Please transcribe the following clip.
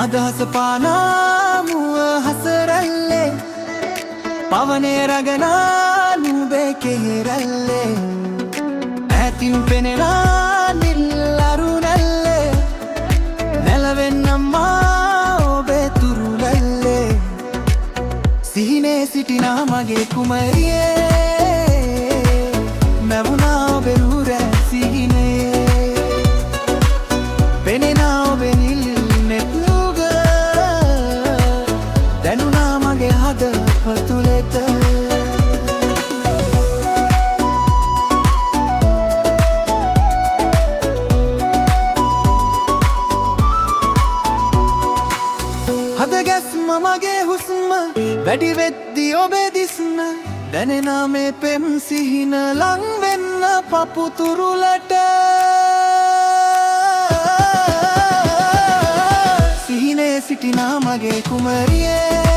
අදහස පානාමුව හසරල්ලේ පවනේ රගනා නුඹේ කෙහෙරල්ලේ ඈතින් පෙනෙනා නිල් අරුණල්ලේ නැලවෙන්නම්මා ඔබේ තුරුලල්ලේ සිහිනේ සිටිනා මගේ කුමරියේ මැවුනා ඔබේ රුර සිහිනේ පෙනෙනා ඔබේ නිල් නෙත්නුග දැනුනා මගේ හදවතුලට හදගැස්ම මගේ හුස්ම වැඩි වෙද්දි ඔබේ දිස්ම දැනෙනා මේ පෙම් සිහින ලං වෙන්න පපුතුරුලට සිහිනේ සිටිනා මගේ කුමරියේ